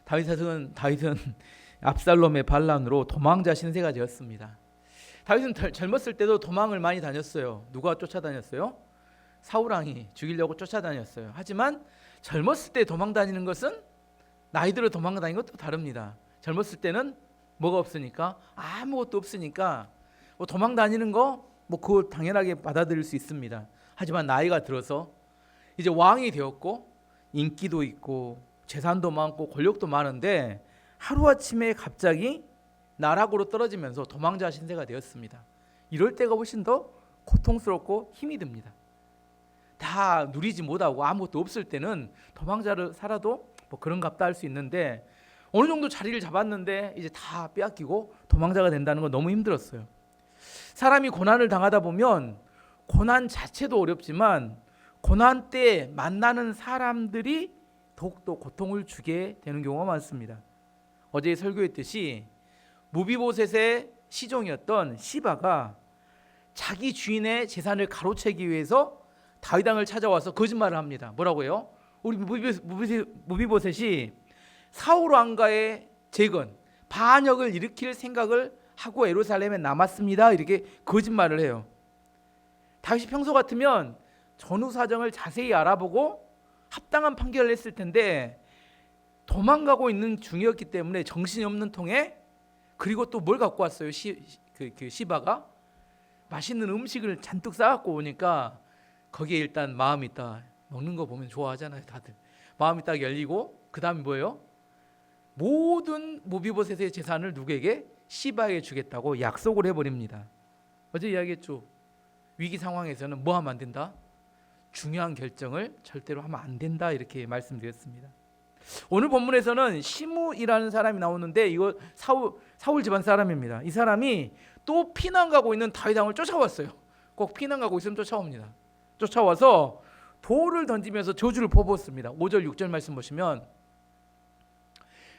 다윗은 압살롬의 반란으로 도망자 신세가 되었습니다. 다윗은 젊었을 때도 도망을 많이 다녔어요. 누가 쫓아다녔어요? 사울왕이 죽이려고 쫓아다녔어요. 하지만 젊었을 때 도망 다니는 것은 나이 들어 도망 다니는 것도 다릅니다. 젊었을 때는 뭐가 없으니까, 아무것도 없으니까 뭐 도망 다니는 거 뭐 그걸 당연하게 받아들일 수 있습니다. 하지만 나이가 들어서 이제 왕이 되었고 인기도 있고 재산도 많고 권력도 많은데 하루아침에 갑자기 나락으로 떨어지면서 도망자 신세가 되었습니다. 이럴 때가 훨씬 더 고통스럽고 힘이 듭니다. 다 누리지 못하고 아무것도 없을 때는 도망자를 살아도 뭐 그런갑다 할 수 있는데, 어느 정도 자리를 잡았는데 이제 다 빼앗기고 도망자가 된다는 건 너무 힘들었어요. 사람이 고난을 당하다 보면 고난 자체도 어렵지만 고난 때 만나는 사람들이 더욱더 고통을 주게 되는 경우가 많습니다. 어제 설교했듯이 무비보셋의 시종이었던 시바가 자기 주인의 재산을 가로채기 위해서 다윗 왕을 찾아와서 거짓말을 합니다. 뭐라고요? 우리 무비보셋이 사울 왕가의 재건, 반역을 일으킬 생각을 하고 예루살렘에 남았습니다. 이렇게 거짓말을 해요. 다윗이 평소 같으면 전후 사정을 자세히 알아보고 합당한 판결을 했을 텐데 도망가고 있는 중이었기 때문에 정신이 없는 통에, 그리고 또 뭘 갖고 왔어요? 시바가 맛있는 음식을 잔뜩 싸갖고 오니까 거기에 일단 마음이 딱, 먹는 거 보면 좋아하잖아요 다들. 마음이 딱 열리고 그 다음에 뭐예요? 모든 무비보셋의 재산을 누구에게? 시바에게 주겠다고 약속을 해버립니다. 어제 이야기했죠. 위기 상황에서는 뭐 하면 안 된다? 중요한 결정을 절대로 하면 안 된다, 이렇게 말씀드렸습니다. 오늘 본문에서는 시므이라는 사람이 나오는데 이거 사울 집안 사람입니다. 이 사람이 또 피난 가고 있는 다윗 왕을 쫓아왔어요. 꼭 피난 가고 있으면 쫓아옵니다. 쫓아와서 돌을 던지면서 저주를 퍼부었습니다. 5절 6절 말씀 보시면,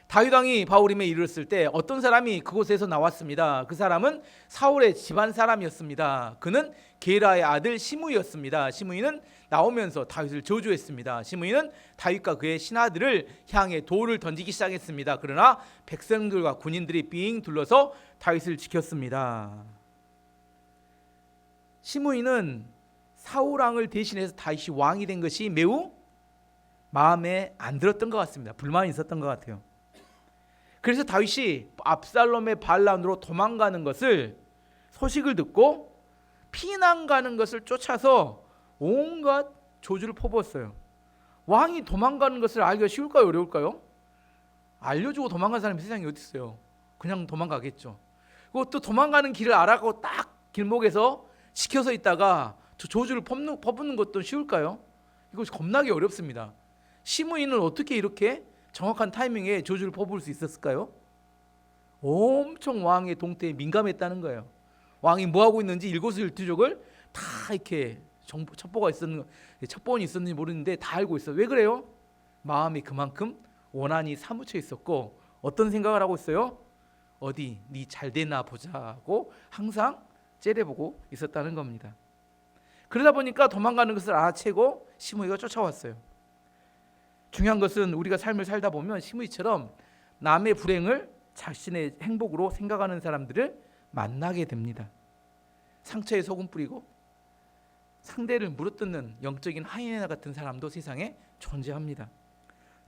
다윗 왕이 바후림에 이르렀을 때 어떤 사람이 그곳에서 나왔습니다. 그 사람은 사울의 집안 사람이었습니다. 그는 게라의 아들 시므이였습니다. 시므이는 나오면서 다윗을 저주했습니다. 시므이는 다윗과 그의 신하들을 향해 돌을 던지기 시작했습니다. 그러나 백성들과 군인들이 삥 둘러서 다윗을 지켰습니다. 시므이는 사울 왕을 대신해서 다윗이 왕이 된 것이 매우 마음에 안 들었던 것 같습니다. 불만이 있었던 것 같아요. 그래서 다윗이 압살롬의 반란으로 도망가는 것을, 소식을 듣고 피난 가는 것을 쫓아서 온갖 저주를 퍼부었어요. 왕이 도망가는 것을 알기가 쉬울까요? 어려울까요? 알려주고 도망간 사람이 세상에 어디 있어요? 그냥 도망가겠죠. 그리고 또 도망가는 길을 알아가고 딱 길목에서 지켜서 있다가 저 저주를 퍼붓는 것도 쉬울까요? 이것이 겁나게 어렵습니다. 시므이는 어떻게 이렇게 정확한 타이밍에 저주를 퍼부을 수 있었을까요? 엄청 왕의 동태에 민감했다는 거예요. 왕이 뭐 하고 있는지 일거수일투족을 다 이렇게 첩보원이 있었는지 모르는데 다 알고 있어. 왜 그래요? 마음이 그만큼 원한이 사무쳐 있었고, 어떤 생각을 하고 있어요? 어디 네 잘 되나 보자고 항상 째려보고 있었다는 겁니다. 그러다 보니까 도망가는 것을 알아채고 시므이가 쫓아왔어요. 중요한 것은 우리가 삶을 살다 보면 시므이처럼 남의 불행을 자신의 행복으로 생각하는 사람들을 만나게 됩니다. 상처에 소금 뿌리고 상대를 물어뜯는 영적인 하이에나 같은 사람도 세상에 존재합니다.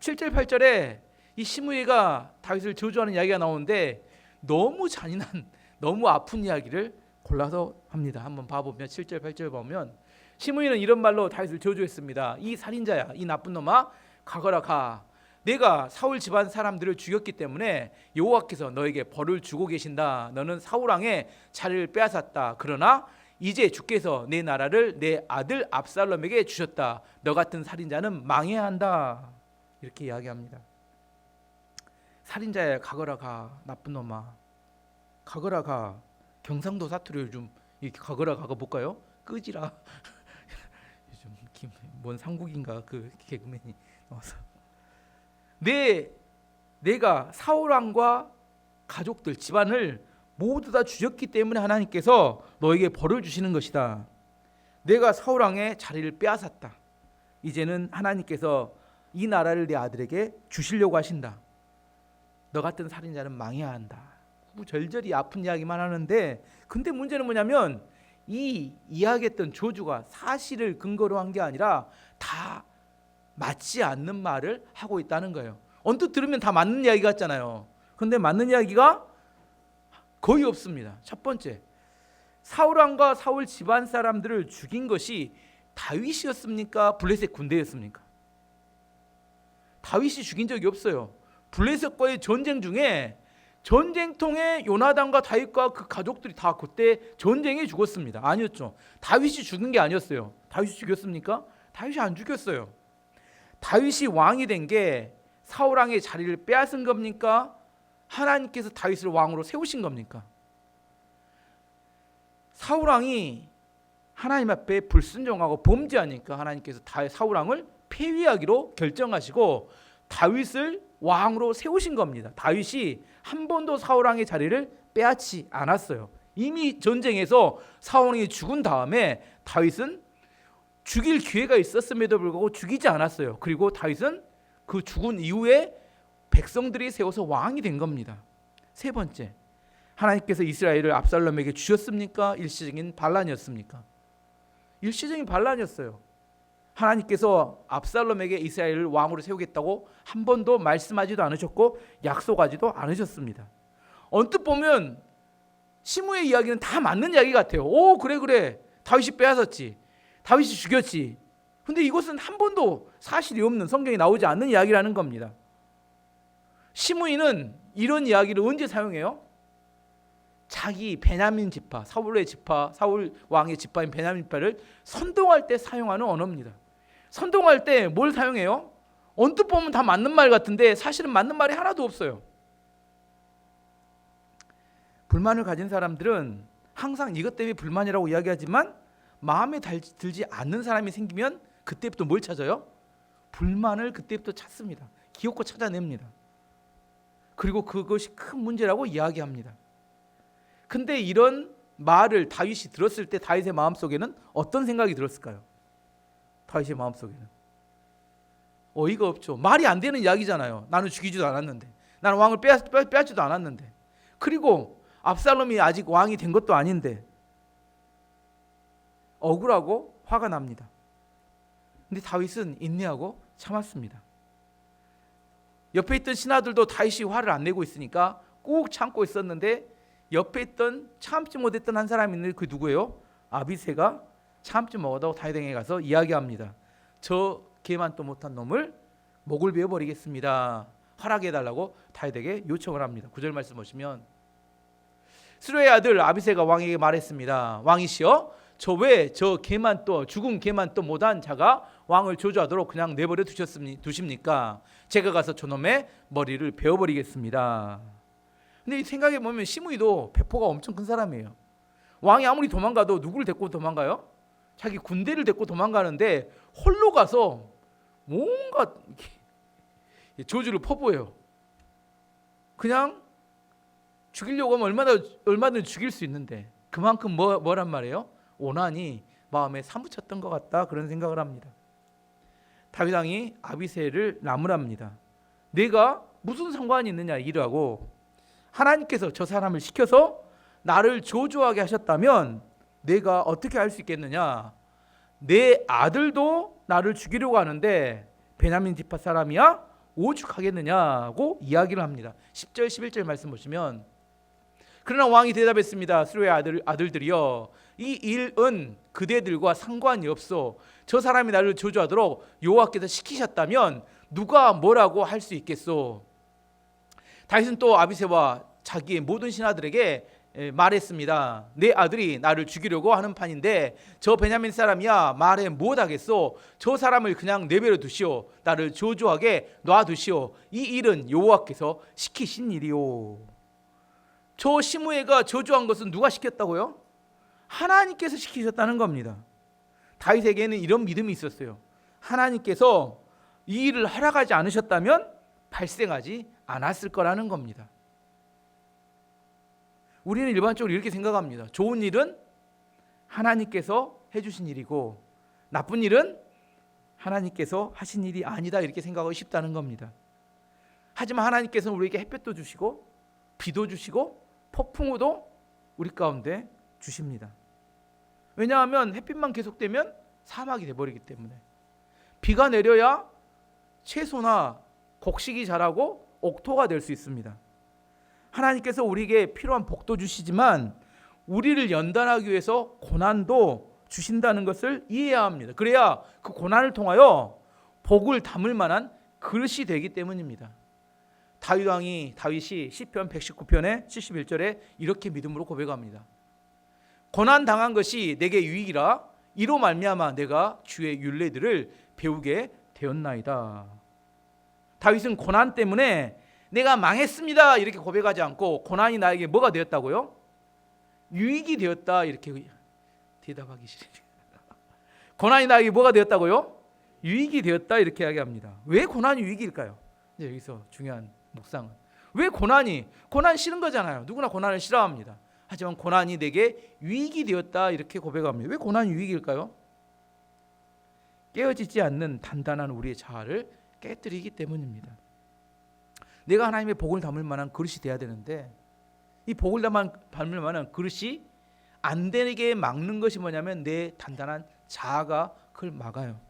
7절 8절에 이 시므이가 다윗을 저주하는 이야기가 나오는데 너무 잔인한, 너무 아픈 이야기를 골라서 합니다. 한번 봐보면 7절 8절 보면 시므이는 이런 말로 다윗을 저주했습니다. 이 살인자야, 이 나쁜 놈아, 가거라 가. 내가 사울 집안 사람들을 죽였기 때문에 여호와께서 너에게 벌을 주고 계신다. 너는 사울 왕의 자리를 빼앗았다. 그러나 이제 주께서 내 나라를 내 아들 압살롬에게 주셨다. 너 같은 살인자는 망해야 한다. 이렇게 이야기합니다. 살인자야, 가거라 가. 나쁜 놈아, 가거라 가. 경상도 사투리를 좀 이렇게 가거라 가가 볼까요? 끄지라. 요즘 뭔 삼국인가 그 개그맨이 나와서, 내가 사울 왕과 가족들, 집안을 모두 다 죽였기 때문에 하나님께서 너에게 벌을 주시는 것이다. 내가 사울 왕의 자리를 빼앗았다. 이제는 하나님께서 이 나라를 내 아들에게 주시려고 하신다. 너 같은 살인자는 망해야 한다. 절절히 아픈 이야기만 하는데, 근데 문제는 뭐냐면 이 이야기했던 저주가 사실을 근거로 한 게 아니라 다 맞지 않는 말을 하고 있다는 거예요. 언뜻 들으면 다 맞는 이야기 같잖아요. 근데 맞는 이야기가 거의 없습니다. 첫 번째, 사울 왕과 사울 집안 사람들을 죽인 것이 다윗이었습니까? 블레셋 군대였습니까? 다윗이 죽인 적이 없어요. 블레셋과의 전쟁 중에 전쟁통에 요나단과 다윗과 그 가족들이 다 그때 전쟁에 죽었습니다. 아니었죠. 다윗이 죽은 게 아니었어요. 다윗이 죽였습니까? 다윗이 안 죽였어요. 다윗이 왕이 된 게 사울 왕의 자리를 빼앗은 겁니까? 하나님께서 다윗을 왕으로 세우신 겁니까? 사울 왕이 하나님 앞에 불순종하고 범죄하니까 하나님께서 사울 왕을 폐위하기로 결정하시고 다윗을 왕으로 세우신 겁니다. 다윗이 한 번도 사울 왕의 자리를 빼앗지 않았어요. 이미 전쟁에서 사울 왕이 죽은 다음에 다윗은 죽일 기회가 있었음에도 불구하고 죽이지 않았어요. 그리고 다윗은 그 죽은 이후에 백성들이 세워서 왕이 된 겁니다. 세 번째, 하나님께서 이스라엘을 압살롬에게 주셨습니까? 일시적인 반란이었습니까? 일시적인 반란이었어요. 하나님께서 압살롬에게 이스라엘을 왕으로 세우겠다고 한 번도 말씀하지도 않으셨고 약속하지도 않으셨습니다. 언뜻 보면 시므의 이야기는 다 맞는 이야기 같아요. 오, 그래 다윗이 빼앗았지, 다윗이 죽였지. 근데 이것은 한 번도 사실이 없는, 성경에 나오지 않는 이야기라는 겁니다. 시므이는 이런 이야기를 언제 사용해요? 자기 베냐민 지파, 사울의 지파, 사울 왕의 지파인 베냐민 지파를 선동할 때 사용하는 언어입니다. 선동할 때 뭘 사용해요? 언뜻 보면 다 맞는 말 같은데 사실은 맞는 말이 하나도 없어요. 불만을 가진 사람들은 항상 이것 때문에 불만이라고 이야기하지만 마음에 들지 않는 사람이 생기면 그때부터 뭘 찾아요? 불만을 그때부터 찾습니다. 기어코 찾아냅니다. 그리고 그것이 큰 문제라고 이야기합니다. 근데 이런 말을 다윗이 들었을 때 다윗의 마음속에는 어떤 생각이 들었을까요? 다윗의 마음속에는 어이가 없죠. 말이 안 되는 이야기잖아요. 나는 죽이지도 않았는데, 나는 왕을 빼앗지도 않았는데, 그리고 압살롬이 아직 왕이 된 것도 아닌데 억울하고 화가 납니다. 근데 다윗은 인내하고 참았습니다. 옆에 있던 신하들도 다윗이 화를 안 내고 있으니까 꾹 참고 있었는데 옆에 있던 참지 못했던 한 사람이 있는데 그 누구예요? 아비새가 참지 못하고 다윗에게 가서 이야기합니다. 저 개만도 못한 놈을 목을 베어버리겠습니다. 허락해달라고 다윗에게 요청을 합니다. 9절 말씀 보시면, 스루의 아들 아비새가 왕에게 말했습니다. 왕이시여, 저 왜 저 개만또, 죽은 개만또 못한 자가 왕을 저주하도록 그냥 내버려 두십니까? 제가 가서 저놈의 머리를 베어버리겠습니다. 근데 생각해 보면 시므이도 배포가 엄청 큰 사람이에요. 왕이 아무리 도망가도 누구를 데리고 도망가요? 자기 군대를 데리고 도망가는데 홀로 가서 뭔가 저주를 퍼부어요. 그냥 죽이려고 하면 얼마든지 죽일 수 있는데 그만큼 뭐란 말이에요? 오난이 마음에 사무쳤던 것 같다, 그런 생각을 합니다. 다윗 왕이 아비새를 나무랍니다. 내가 무슨 상관이 있느냐 이라고, 하나님께서 저 사람을 시켜서 나를 저주하게 하셨다면 내가 어떻게 할 수 있겠느냐? 내 아들도 나를 죽이려고 하는데 베냐민 지파 사람이야? 오죽하겠느냐고 이야기를 합니다. 10절 11절 말씀 보시면, 그러나 왕이 대답했습니다. 스루의 아들들이여, 이 일은 그대들과 상관이 없어. 저 사람이 나를 저주하도록 여호와께서 시키셨다면 누가 뭐라고 할 수 있겠소? 다윗은 또 아비새와 자기의 모든 신하들에게 말했습니다. 내 아들이 나를 죽이려고 하는 판인데 저 베냐민 사람이야 말해 못하겠소. 저 사람을 그냥 내버려 두시오. 나를 저주하게 놔두시오. 이 일은 여호와께서 시키신 일이오. 저 시므에가 저주한 것은 누가 시켰다고요? 하나님께서 시키셨다는 겁니다. 다윗에게는 이런 믿음이 있었어요. 하나님께서 이 일을 허락하지 않으셨다면 발생하지 않았을 거라는 겁니다. 우리는 일반적으로 이렇게 생각합니다. 좋은 일은 하나님께서 해주신 일이고 나쁜 일은 하나님께서 하신 일이 아니다, 이렇게 생각하고 싶다는 겁니다. 하지만 하나님께서는 우리에게 햇볕도 주시고 비도 주시고 폭풍우도 우리 가운데 주십니다. 왜냐하면 햇빛만 계속되면 사막이 돼버리기 때문에. 비가 내려야 채소나 곡식이 자라고 옥토가 될 수 있습니다. 하나님께서 우리에게 필요한 복도 주시지만 우리를 연단하기 위해서 고난도 주신다는 것을 이해해야 합니다. 그래야 그 고난을 통하여 복을 담을 만한 그릇이 되기 때문입니다. 다윗이 시편 119편의 71절에 이렇게 믿음으로 고백합니다. 고난 당한 것이 내게 유익이라 이로 말미암아 내가 주의 율례들을 배우게 되었나이다. 다윗은 고난 때문에 내가 망했습니다 이렇게 고백하지 않고 고난이 나에게 뭐가 되었다고요? 유익이 되었다 이렇게 대답하기 싫어요. 고난이 나에게 뭐가 되었다고요? 유익이 되었다 이렇게 이야기합니다. 왜 고난이 유익일까요? 이제 여기서 중요한 묵상은 왜 고난 싫은 거잖아요. 누구나 고난을 싫어합니다. 하지만 고난이 내게 유익이 되었다 이렇게 고백합니다. 왜 고난이 유익일까요? 깨어지지 않는 단단한 우리의 자아를 깨뜨리기 때문입니다. 내가 하나님의 복을 담을 만한 그릇이 돼야 되는데 이 복을 담을 만한 그릇이 안 되게 막는 것이 뭐냐면 내 단단한 자아가 그걸 막아요.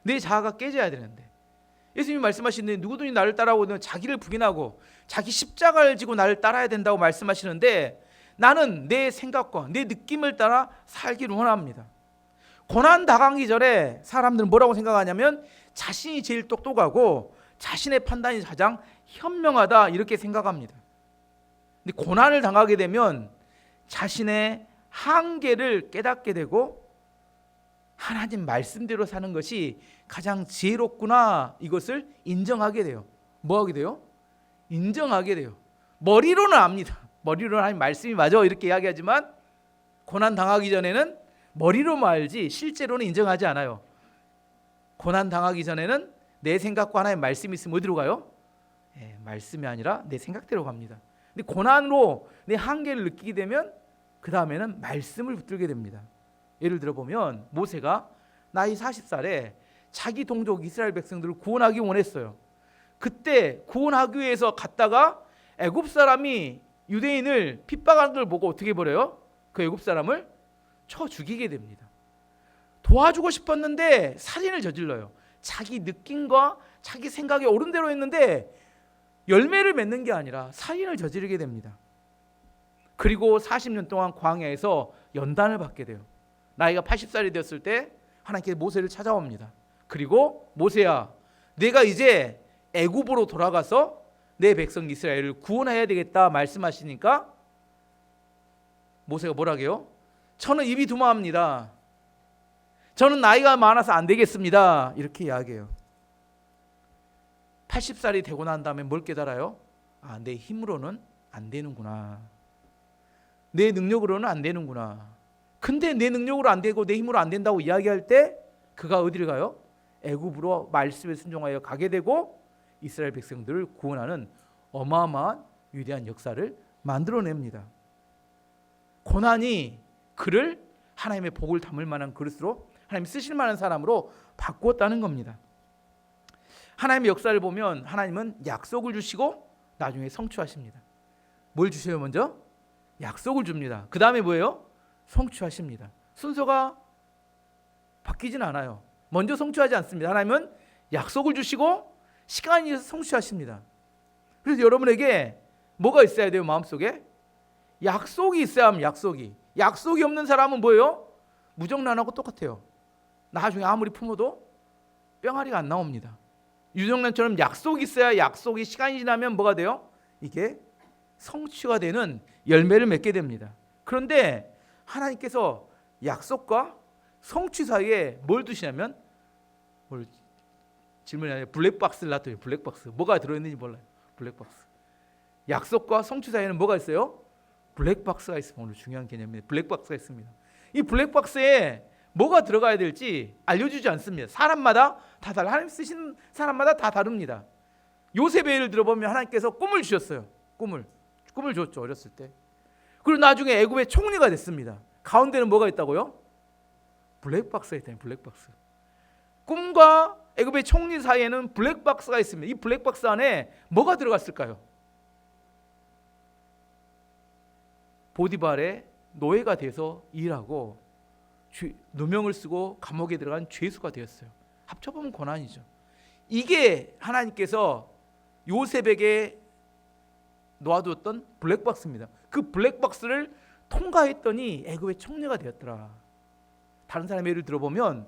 내 자아가 깨져야 되는데 예수님이 말씀하시는데 누구든지 나를 따라오면 자기를 부인하고 자기 십자가를 지고 나를 따라야 된다고 말씀하시는데 나는 내 생각과 내 느낌을 따라 살기를 원합니다. 고난 당하기 전에 사람들은 뭐라고 생각하냐면 자신이 제일 똑똑하고 자신의 판단이 가장 현명하다 이렇게 생각합니다. 근데 고난을 당하게 되면 자신의 한계를 깨닫게 되고 하나님 말씀대로 사는 것이 가장 지혜롭구나 이것을 인정하게 돼요. 뭐 하게 돼요? 인정하게 돼요. 머리로는 압니다. 머리로는 하나님 말씀이 맞아 이렇게 이야기하지만 고난 당하기 전에는 머리로만 알지 실제로는 인정하지 않아요. 고난 당하기 전에는 내 생각과 하나님의 말씀이 있으면 어디로 가요? 말씀이 아니라 내 생각대로 갑니다. 근데 고난으로 내 한계를 느끼게 되면 그 다음에는 말씀을 붙들게 됩니다. 예를 들어 보면 모세가 나이 40살에 자기 동족 이스라엘 백성들을 구원하기 원했어요. 그때 구원하기 위해서 갔다가 애굽 사람이 유대인을 핍박하는 걸 보고 어떻게 버려요? 그 애굽 사람을 쳐 죽이게 됩니다. 도와주고 싶었는데 살인을 저질러요. 자기 느낌과 자기 생각이 옳은 대로 했는데 열매를 맺는 게 아니라 살인을 저지르게 됩니다. 그리고 40년 동안 광야에서 연단을 받게 돼요. 나이가 80살이 되었을 때 하나님께서 모세를 찾아옵니다. 그리고 모세야, 내가 이제 애굽으로 돌아가서 내 백성 이스라엘을 구원해야 되겠다 말씀하시니까 모세가 뭐라고요? 저는 입이 두마합니다. 저는 나이가 많아서 안 되겠습니다. 이렇게 이야기해요. 80살이 되고 난 다음에 뭘 깨달아요? 내 힘으로는 안 되는구나. 내 능력으로는 안 되는구나. 근데 내 능력으로 안 되고 내 힘으로 안 된다고 이야기할 때 그가 어디를 가요? 애굽으로 말씀에 순종하여 가게 되고 이스라엘 백성들을 구원하는 어마어마한 위대한 역사를 만들어냅니다. 고난이 그를 하나님의 복을 담을 만한 그릇으로 하나님 쓰실 만한 사람으로 바꾸었다는 겁니다. 하나님의 역사를 보면 하나님은 약속을 주시고 나중에 성취하십니다. 뭘 주셔요? 먼저 약속을 줍니다. 그 다음에 뭐예요? 성취하십니다. 순서가 바뀌진 않아요. 먼저 성취하지 않습니다. 하나님은 약속을 주시고 시간이 있어서 성취하십니다. 그래서 여러분에게 뭐가 있어야 돼요? 마음속에 약속이 있어야 합니다. 약속이 없는 사람은 뭐예요? 무정란하고 똑같아요. 나중에 아무리 품어도 뿅아리가 안 나옵니다. 유정란처럼 약속이 있어야 약속이 시간이 지나면 뭐가 돼요? 이게 성취가 되는 열매를 맺게 됩니다. 그런데 하나님께서 약속과 성취 사이에 뭘 두시냐면 질문이 아니라 블랙박스를 놔둬요. 블랙박스. 뭐가 들어있는지 몰라요. 블랙박스. 약속과 성취 사이에는 뭐가 있어요? 블랙박스가 있습니다. 오늘 중요한 개념입니다. 블랙박스가 있습니다. 이 블랙박스에 뭐가 들어가야 될지 알려주지 않습니다. 사람마다 다 달라. 하나님 쓰신 사람마다 다 다릅니다. 요셉의 예를 들어보면 하나님께서 꿈을 주셨어요. 꿈을 줬죠. 어렸을 때. 그리고 나중에 애굽의 총리가 됐습니다. 가운데는 뭐가 있다고요? 블랙박스가 있다니. 블랙박스. 꿈과 애굽의 총리 사이에는 블랙박스가 있습니다. 이 블랙박스 안에 뭐가 들어갔을까요? 보디발의 노예가 돼서 일하고 누명을 쓰고 감옥에 들어간 죄수가 되었어요. 합쳐보면 고난이죠. 이게 하나님께서 요셉에게 놓아두었던 블랙박스입니다. 그 블랙박스를 통과했더니 애굽의 총리가 되었더라. 다른 사람의 예를 들어보면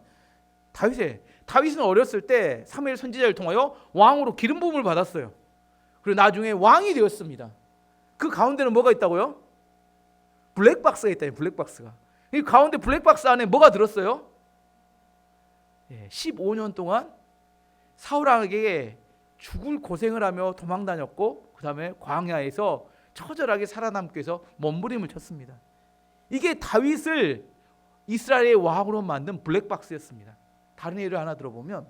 다윗은 어렸을 때 사무엘 선지자를 통하여 왕으로 기름 부음을 받았어요. 그리고 나중에 왕이 되었습니다. 그 가운데는 뭐가 있다고요? 블랙박스가 있다. 블랙박스가. 이 가운데 블랙박스 안에 뭐가 들었어요? 15년 동안 사울왕에게 죽을 고생을 하며 도망다녔고 그 다음에 광야에서 처절하게 살아남기 위해서 몸부림을 쳤습니다. 이게 다윗을 이스라엘의 왕으로 만든 블랙박스였습니다. 다른 예를 하나 들어보면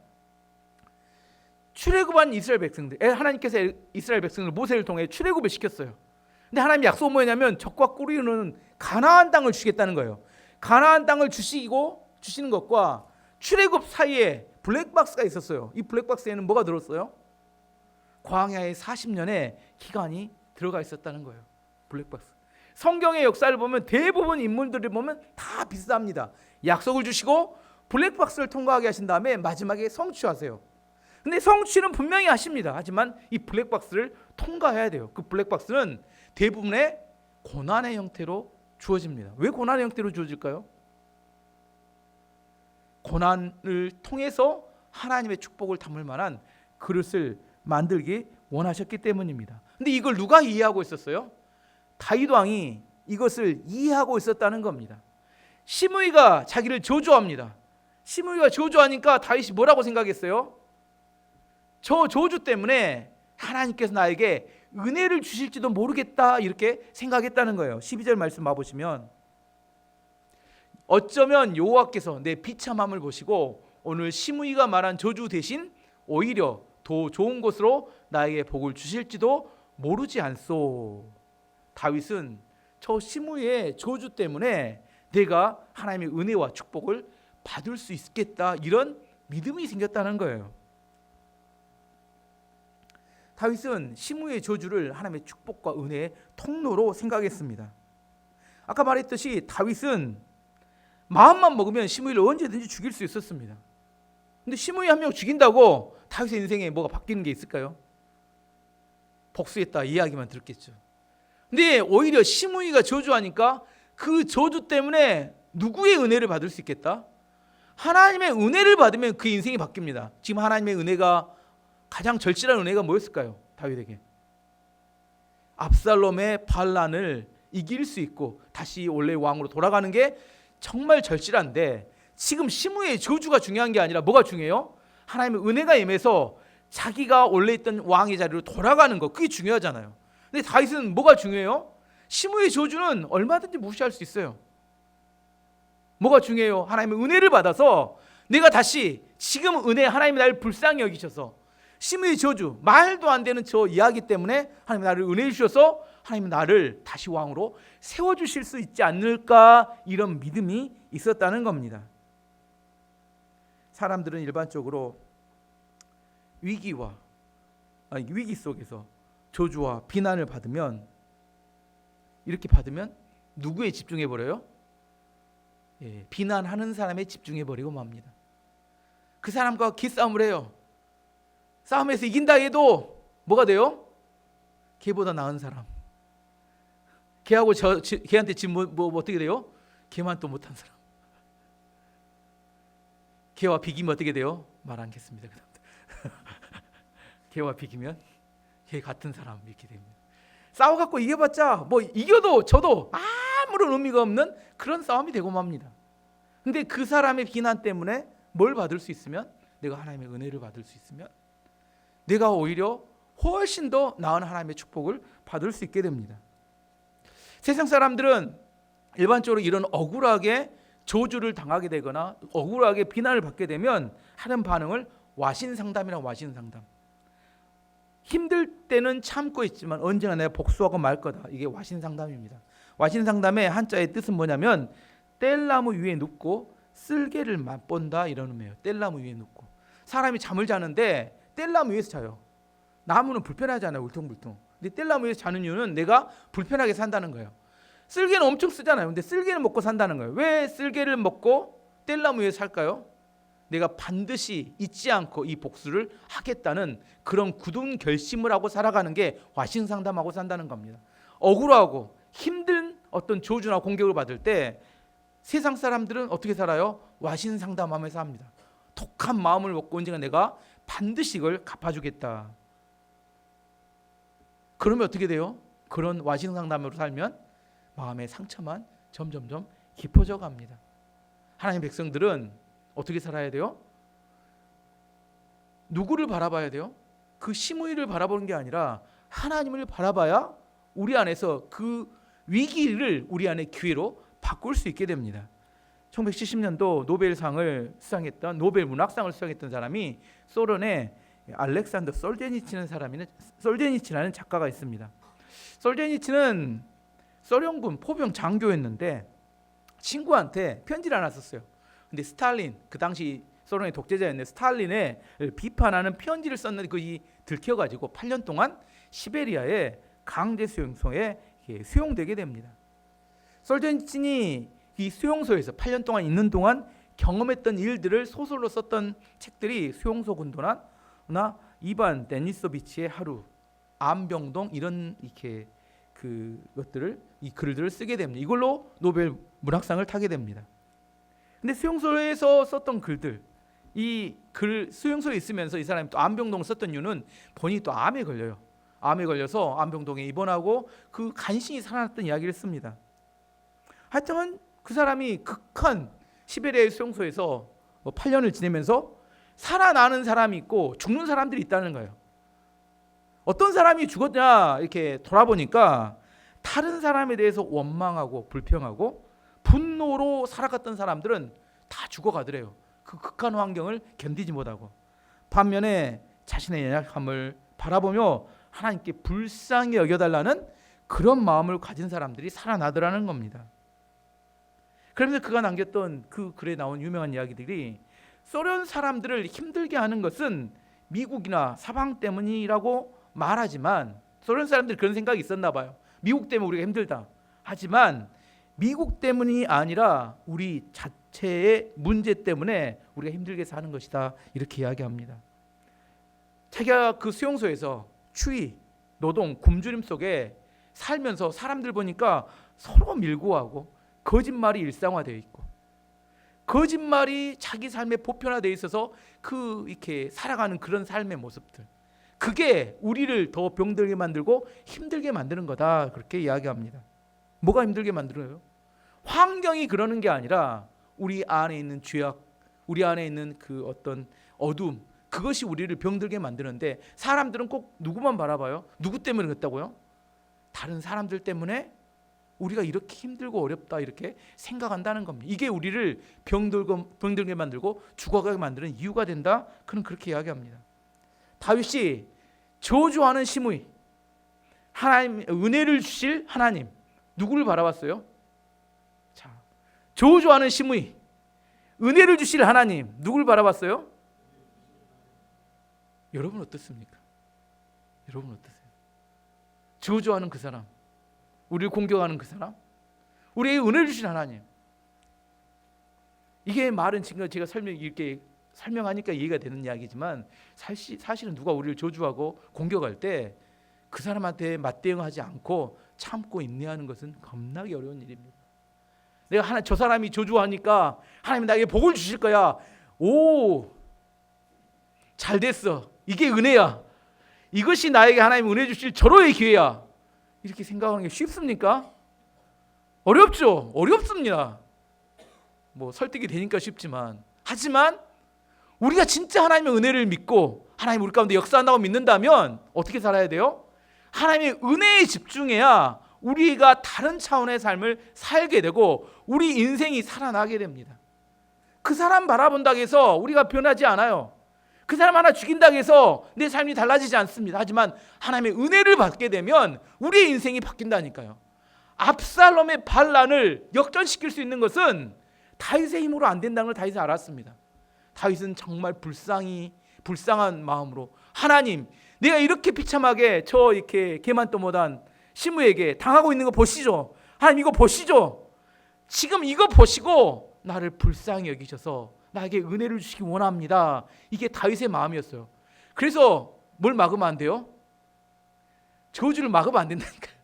출애굽한 이스라엘 백성들, 하나님께서 이스라엘 백성을 모세를 통해 출애굽을 시켰어요. 근데 하나님 약속은 뭐냐면 적과 꿀이는 가나안 땅을 주겠다는 거예요. 가나안 땅을 주시는 것과 출애굽 사이에 블랙박스가 있었어요. 이 블랙박스에는 뭐가 들었어요? 광야의 40년의 기간이 들어가 있었다는 거예요. 블랙박스. 성경의 역사를 보면 대부분 인물들을 보면 다 비슷합니다. 약속을 주시고 블랙박스를 통과하게 하신 다음에 마지막에 성취하세요. 근데 성취는 분명히 하십니다. 하지만 이 블랙박스를 통과해야 돼요. 그 블랙박스는 대부분의 고난의 형태로 주어집니다. 왜 고난의 형태로 주어질까요? 고난을 통해서 하나님의 축복을 담을 만한 그릇을 만들기 원하셨기 때문입니다. 근데 이걸 누가 이해하고 있었어요? 다윗 왕이 이것을 이해하고 있었다는 겁니다. 시므이가 자기를 저주합니다. 시므이가 저주하니까 다윗이 뭐라고 생각했어요? 저 저주 때문에 하나님께서 나에게 은혜를 주실지도 모르겠다 이렇게 생각했다는 거예요. 12절 말씀 봐보시면 어쩌면 여호와께서 내 비참함을 보시고 오늘 시므이가 말한 저주 대신 오히려 더 좋은 것으로 나에게 복을 주실지도 모르지 않소. 다윗은 저 시므이의 저주 때문에 내가 하나님의 은혜와 축복을 받을 수 있겠다 이런 믿음이 생겼다는 거예요. 다윗은 시므이의 저주를 하나님의 축복과 은혜의 통로로 생각했습니다. 아까 말했듯이 다윗은 마음만 먹으면 시므이를 언제든지 죽일 수 있었습니다. 근데 시므이 한 명 죽인다고 다윗의 인생에 뭐가 바뀌는 게 있을까요? 복수했다 이야기만 들었겠죠. 근데 오히려 시므이가 저주하니까 그 저주 때문에 누구의 은혜를 받을 수 있겠다? 하나님의 은혜를 받으면 그 인생이 바뀝니다. 지금 하나님의 은혜가 가장 절실한 은혜가 뭐였을까요? 다윗에게 압살롬의 반란을 이길 수 있고 다시 원래 왕으로 돌아가는 게 정말 절실한데 지금 시므이의 저주가 중요한 게 아니라 뭐가 중요해요? 하나님의 은혜가 임해서 자기가 원래 있던 왕의 자리로 돌아가는 거 그게 중요하잖아요. 근데 다윗은 뭐가 중요해요? 시므이의 저주는 얼마든지 무시할 수 있어요. 뭐가 중요해요? 하나님의 은혜를 받아서 내가 다시 지금 은혜 하나님이 나를 불쌍히 여기셔서 시므이의 저주 말도 안 되는 저 이야기 때문에 하나님이 나를 은혜 주셔서 하나님이 나를 다시 왕으로 세워주실 수 있지 않을까 이런 믿음이 있었다는 겁니다. 사람들은 일반적으로 위기 속에서 저주와 비난을 받으면 이렇게 받으면 누구에 집중해버려요? 비난하는 사람에 집중해버리고 맙니다. 그 사람과 기싸움을 해요. 싸움에서 이긴다 해도 뭐가 돼요? 걔보다 나은 사람. 걔하고 걔한테 지금 뭐 어떻게 돼요? 걔만 또 못한 사람. 걔와 비기면 어떻게 돼요? 말 않겠습니다. 걔와 비기면 걔 같은 사람 이렇게 됩니다. 싸워갖고 이겨봤자 뭐 이겨도 저도 아무런 의미가 없는 그런 싸움이 되고 맙니다. 근데 그 사람의 비난 때문에 뭘 받을 수 있으면 내가 하나님의 은혜를 받을 수 있으면 내가 오히려 훨씬 더 나은 하나님의 축복을 받을 수 있게 됩니다. 세상 사람들은 일반적으로 이런 억울하게 저주를 당하게 되거나 억울하게 비난을 받게 되면 하는 반응을 와신상담이라고 와신상담. 힘들 때는 참고 있지만 언젠가 내가 복수하고 말 거다. 이게 와신상담입니다. 와신상담의 한자의 뜻은 뭐냐면 뗄나무 위에 눕고 쓸개를 맛본다 이런 의미예요. 뗄나무 위에 눕고. 사람이 잠을 자는데 뗄나무 위에서 자요. 나무는 불편하잖아요. 울퉁불퉁. 근데 뗄나무 위에서 자는 이유는 내가 불편하게 산다는 거예요. 쓸개는 엄청 쓰잖아요. 근데 쓸개를 먹고 산다는 거예요. 왜 쓸개를 먹고 뗄나무 위에 살까요? 내가 반드시 잊지 않고 이 복수를 하겠다는 그런 굳은 결심을 하고 살아가는 게 와신상담하고 산다는 겁니다. 억울하고 힘든 어떤 저주나 공격을 받을 때 세상 사람들은 어떻게 살아요? 와신상담하면서 합니다. 독한 마음을 먹고 언젠가 내가 반드시 이걸 갚아주겠다. 그러면 어떻게 돼요? 그런 와신상담으로 살면 마음의 상처만 점점점 깊어져 갑니다. 하나님 백성들은 어떻게 살아야 돼요? 누구를 바라봐야 돼요? 그 시므이를 바라보는 게 아니라 하나님을 바라봐야 우리 안에서 그 위기를 우리 안에 기회로 바꿀 수 있게 됩니다. 1970년도 노벨상을 수상했던 노벨 문학상을 수상했던 사람이 소련의 알렉산더 솔제니치라는 작가가 있습니다. 솔제니치는 소련군 포병 장교였는데 친구한테 편지를 하나 썼어요. 근데 스탈린, 그 당시 소련의 독재자였는데 스탈린을 비판하는 편지를 썼는데 그게 들켜가지고 8년 동안 시베리아의 강제 수용소에 수용되게 됩니다. 솔제니친이 이 수용소에서 8년 동안 있는 동안 경험했던 일들을 소설로 썼던 책들이 수용소 군도나 이반 데니소비치의 하루, 암병동 이런 이렇게 그것들을 이 글들을 쓰게 됩니다. 이걸로 노벨 문학상을 타게 됩니다. 근데 수용소에서 썼던 글들, 이 글 수용소에 있으면서 이 사람이 또 암병동을 썼던 이유는 본인이 또 암에 걸려요. 암에 걸려서 암병동에 입원하고 그 간신히 살아났던 이야기를 씁니다. 하여튼 그 사람이 극한 시베리아의 수용소에서 8년을 지내면서 살아나는 사람이 있고 죽는 사람들이 있다는 거예요. 어떤 사람이 죽었냐 이렇게 돌아보니까 다른 사람에 대해서 원망하고 불평하고 분노로 살아갔던 사람들은 다 죽어가더래요. 그 극한 환경을 견디지 못하고. 반면에 자신의 연약함을 바라보며 하나님께 불쌍히 여겨달라는 그런 마음을 가진 사람들이 살아나더라는 겁니다. 그러면서 그가 남겼던 그 글에 나온 유명한 이야기들이 소련 사람들을 힘들게 하는 것은 미국이나 사방 때문이라고 말하지만 소련 사람들이 그런 생각이 있었나 봐요. 미국 때문에 우리가 힘들다. 하지만 미국 때문이 아니라 우리 자체의 문제 때문에 우리가 힘들게 사는 것이다. 이렇게 이야기합니다. 자기가 그 수용소에서 추위, 노동, 굶주림 속에 살면서 사람들 보니까 서로 밀고 하고 거짓말이 일상화되어 있고 거짓말이 자기 삶에 보편화되어 있어서 그 이렇게 살아가는 그런 삶의 모습들, 그게 우리를 더 병들게 만들고 힘들게 만드는 거다. 그렇게 이야기합니다. 뭐가 힘들게 만들어요? 환경이 그러는 게 아니라 우리 안에 있는 죄악, 우리 안에 있는 그 어떤 어둠, 그것이 우리를 병들게 만드는데 사람들은 꼭 누구만 바라봐요? 누구 때문에 그랬다고요? 다른 사람들 때문에 우리가 이렇게 힘들고 어렵다 이렇게 생각한다는 겁니다. 이게 우리를 병들게 만들고 죽어가게 만드는 이유가 된다. 그는 그렇게 이야기합니다. 다윗이 저주하는 시므이, 하나님 은혜를 주실 하나님, 누구를 바라봤어요? 자, 저주하는 시므이, 은혜를 주실 하나님, 누구를 바라봤어요? 여러분 어떻습니까? 여러분 어떠세요? 저주하는 그 사람, 우리를 공격하는 그 사람, 우리에게 은혜를 주신 하나님. 이게 말은 지금 제가 이렇게 설명하니까 이해가 되는 이야기지만 사실은 누가 우리를 저주하고 공격할 때 그 사람한테 맞대응하지 않고 참고 인내하는 것은 겁나게 어려운 일입니다. 내가 저 사람이 저주하니까 하나님이 나에게 복을 주실 거야. 오, 잘 됐어. 이게 은혜야. 이것이 나에게 하나님 은혜 주실 절호의 기회야. 이렇게 생각하는 게 쉽습니까? 어렵죠. 어렵습니다. 뭐 설득이 되니까 쉽지만, 하지만 우리가 진짜 하나님의 은혜를 믿고 하나님 우리 가운데 역사한다고 믿는다면 어떻게 살아야 돼요? 하나님의 은혜에 집중해야 우리가 다른 차원의 삶을 살게 되고 우리 인생이 살아나게 됩니다. 그 사람 바라본다고 해서 우리가 변하지 않아요. 그 사람 하나 죽인다고 해서 내 삶이 달라지지 않습니다. 하지만 하나님의 은혜를 받게 되면 우리의 인생이 바뀐다니까요. 압살롬의 반란을 역전시킬 수 있는 것은 다윗의 힘으로 안 된다는 걸 다윗이 알았습니다. 다윗은 정말 불쌍한 마음으로 하나님, 내가 이렇게 비참하게 저 이렇게 개만도 못한 시므에게 당하고 있는 거 보시죠. 하나님 이거 보시죠. 지금 이거 보시고 나를 불쌍히 여기셔서 나에게 은혜를 주시기 원합니다. 이게 다윗의 마음이었어요. 그래서 뭘 막으면 안 돼요? 저주를 막으면 안 된다니까요.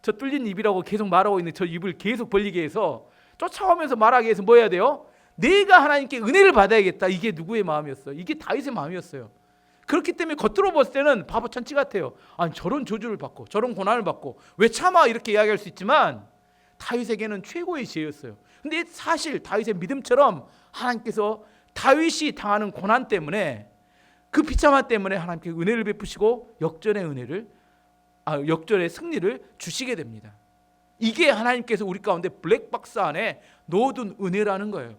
저 뚫린 입이라고 계속 말하고 있는 저 입을 계속 벌리게 해서 쫓아오면서 말하게 해서 뭐 해야 돼요? 내가 하나님께 은혜를 받아야겠다. 이게 누구의 마음이었어요? 이게 다윗의 마음이었어요. 그렇기 때문에 겉으로 봤을 때는 바보 천치 같아요. 아니 저런 저주를 받고 저런 고난을 받고 왜 참아 이렇게 이야기할 수 있지만 다윗에게는 최고의 지혜였어요. 근데 사실 다윗의 믿음처럼 하나님께서 다윗이 당하는 고난 때문에 그 비참함 때문에 하나님께 은혜를 베푸시고 역전의 승리를 주시게 됩니다. 이게 하나님께서 우리 가운데 블랙박스 안에 넣어둔 은혜라는 거예요.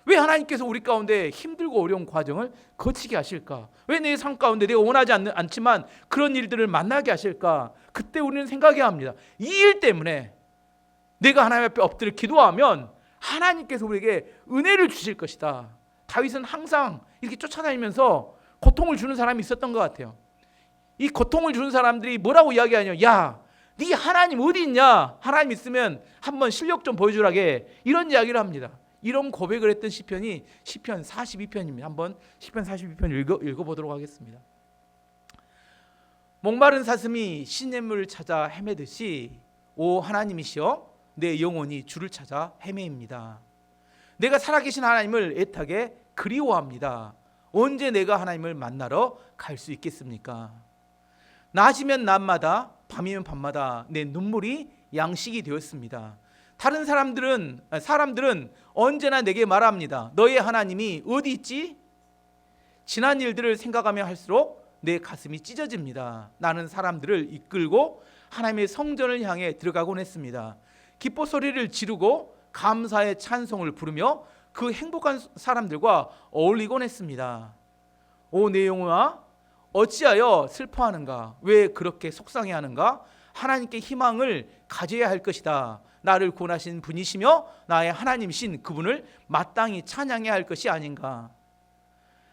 왜 하나님께서 우리 가운데 힘들고 어려운 과정을 거치게 하실까? 왜 내 삶 가운데 내가 원하지 않지만 그런 일들을 만나게 하실까? 그때 우리는 생각해야 합니다. 이 일 때문에 내가 하나님 앞에 엎드려 기도하면 하나님께서 우리에게 은혜를 주실 것이다. 다윗은 항상 이렇게 쫓아다니면서 고통을 주는 사람이 있었던 것 같아요. 이 고통을 주는 사람들이 뭐라고 이야기하냐? 야, 네 하나님 어디 있냐? 하나님 있으면 한번 실력 좀 보여주라게, 이런 이야기를 합니다. 이런 고백을 했던 시편이 시편 42편입니다. 한번 시편 42편 읽어보도록 하겠습니다. 목마른 사슴이 시냇물을 찾아 헤매듯이 오 하나님이시여 내 영혼이 주를 찾아 헤매입니다. 내가 살아계신 하나님을 애타게 그리워합니다. 언제 내가 하나님을 만나러 갈 수 있겠습니까? 낮이면 낮마다 밤이면 밤마다 내 눈물이 양식이 되었습니다. 다른 사람들은 언제나 내게 말합니다. 너의 하나님이 어디 있지? 지난 일들을 생각하며 할수록 내 가슴이 찢어집니다. 나는 사람들을 이끌고 하나님의 성전을 향해 들어가곤 했습니다. 기뻐 소리를 지르고 감사의 찬송을 부르며 그 행복한 사람들과 어울리곤 했습니다. 오 내 영혼아 어찌하여 슬퍼하는가? 왜 그렇게 속상해하는가? 하나님께 희망을 가져야 할 것이다. 나를 구원하신 분이시며 나의 하나님이신 그분을 마땅히 찬양해야 할 것이 아닌가?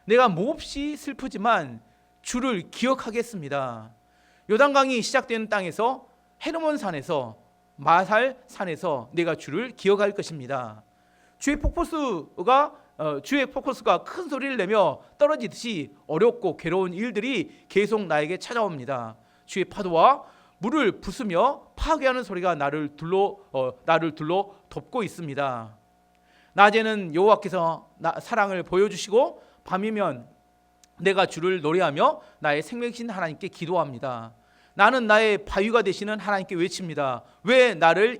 내가 몹시 슬프지만 주를 기억하겠습니다. 요단강이 시작되는 땅에서 헤르몬 산에서 마살 산에서 내가 주를 기억할 것입니다. 주의 폭포수가 큰 소리를 내며 떨어지듯이 어렵고 괴로운 일들이 계속 나에게 찾아옵니다. 주의 파도와 물을 부수며 파괴하는 소리가 나를 둘러 덮고 있습니다. 낮에는 여호와께서 사랑을 보여주시고 밤이면 내가 주를 노래하며 나의 생명이신 하나님께 기도합니다. 나는 나의 바위가 되시는 하나님께 외칩니다. 왜 나를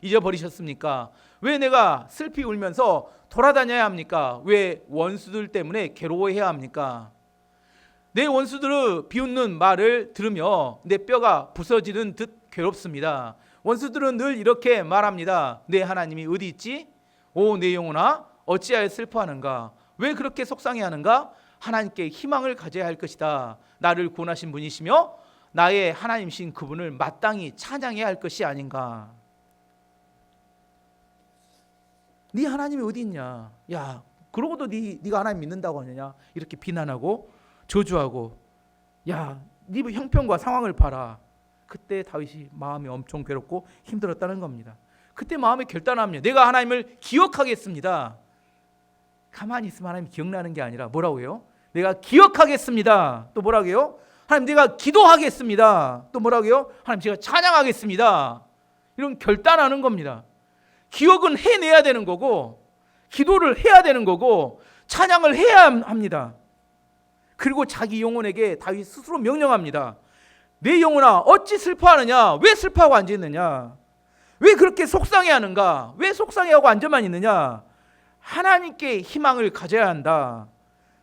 잊어버리셨습니까? 왜 내가 슬피 울면서 돌아다녀야 합니까? 왜 원수들 때문에 괴로워해야 합니까? 내 원수들의 비웃는 말을 들으며 내 뼈가 부서지는 듯 괴롭습니다. 원수들은 늘 이렇게 말합니다. 내 하나님이 어디 있지? 오 내 영혼아 어찌하여 슬퍼하는가? 왜 그렇게 속상해하는가? 하나님께 희망을 가져야 할 것이다. 나를 구원하신 분이시며 나의 하나님이신 그분을 마땅히 찬양해야 할 것이 아닌가? 네 하나님이 어디 있냐? 야, 그러고도 네가 하나님 믿는다고 하느냐? 이렇게 비난하고 저주하고, 야, 네 형편과 상황을 봐라. 그때 다윗이 마음이 엄청 괴롭고 힘들었다는 겁니다. 그때 마음이 결단합니다. 내가 하나님을 기억하겠습니다. 가만히 있으면 하나님 기억나는 게 아니라 뭐라고 해요? 내가 기억하겠습니다. 또 뭐라고 해요? 하나님 내가 기도하겠습니다. 또 뭐라고 해요? 하나님 제가 찬양하겠습니다. 이런 결단하는 겁니다. 기억은 해내야 되는 거고 기도를 해야 되는 거고 찬양을 해야 합니다. 그리고 자기 영혼에게 다윗 스스로 명령합니다. 내 영혼아 어찌 슬퍼하느냐? 왜 슬퍼하고 앉아있느냐? 왜 그렇게 속상해하는가? 왜 속상해하고 앉아만 있느냐? 하나님께 희망을 가져야 한다.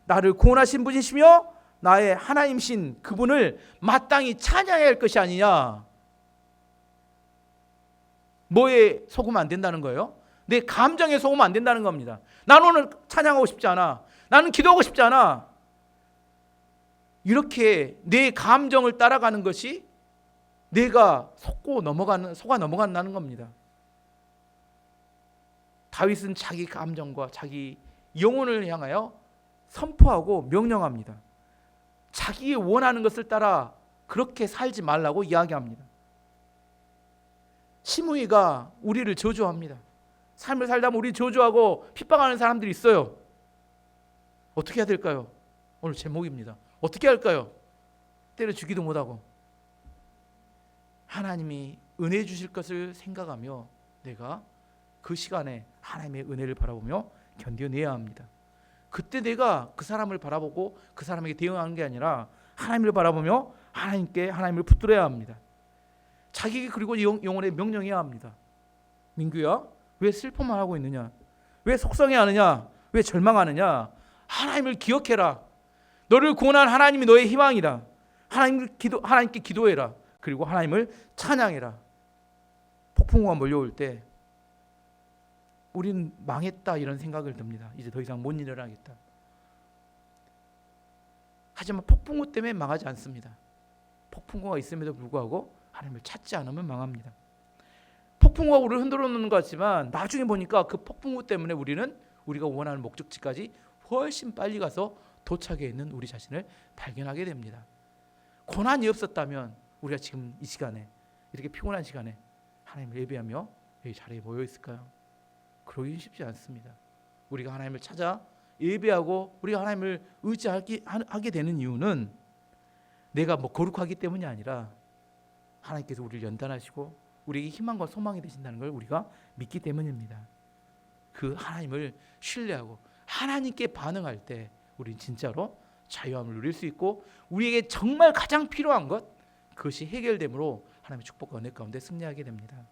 나를 구원하신 분이시며 나의 하나님이신 그분을 마땅히 찬양해야 할 것이 아니냐? 뭐에 속으면 안 된다는 거예요? 내 감정에 속으면 안 된다는 겁니다. 나는 오늘 찬양하고 싶지 않아. 나는 기도하고 싶지 않아. 이렇게 내 감정을 따라가는 것이 내가 속아 넘어간다는 겁니다. 다윗은 자기 감정과 자기 영혼을 향하여 선포하고 명령합니다. 자기 원하는 것을 따라 그렇게 살지 말라고 이야기합니다. 시므이가 우리를 저주합니다. 삶을 살다 보면 우리 저주하고 핍박하는 사람들이 있어요. 어떻게 해야 될까요? 오늘 제목입니다. 어떻게 할까요? 때려주기도 못하고 하나님이 은혜 주실 것을 생각하며 내가 그 시간에 하나님의 은혜를 바라보며 견뎌내야 합니다. 그때 내가 그 사람을 바라보고 그 사람에게 대응하는 게 아니라 하나님을 바라보며 하나님을 붙들어야 합니다. 자기에게 그리고 영혼에 명령해야 합니다. 민규야, 왜 슬퍼만 하고 있느냐? 왜 속상해하느냐? 왜 절망하느냐? 하나님을 기억해라. 너를 구원한 하나님이 너의 희망이다. 하나님께 기도해라. 그리고 하나님을 찬양해라. 폭풍우가 몰려올 때 우린 망했다 이런 생각을 듭니다. 이제 더 이상 못 일어나겠다. 하지만 폭풍우 때문에 망하지 않습니다. 폭풍우가 있음에도 불구하고 하나님을 찾지 않으면 망합니다. 폭풍우가 우리를 흔들어 놓는 것 같지만 나중에 보니까 그 폭풍우 때문에 우리는 우리가 원하는 목적지까지 훨씬 빨리 가서 도착해 있는 우리 자신을 발견하게 됩니다. 고난이 없었다면 우리가 지금 이 시간에 이렇게 피곤한 시간에 하나님을 예배하며 여기 자리에 모여 있을까요? 그러기 쉽지 않습니다. 우리가 하나님을 찾아 예배하고 우리가 하나님을 의지하게 되는 이유는 내가 거룩하기 때문이 아니라 하나님께서 우리를 연단하시고 우리에게 희망과 소망이 되신다는 걸 우리가 믿기 때문입니다. 그 하나님을 신뢰하고 하나님께 반응할 때 우리는 진짜로 자유함을 누릴 수 있고 우리에게 정말 가장 필요한 것 그것이 해결됨으로 하나님의 축복과 은혜 가운데 승리하게 됩니다.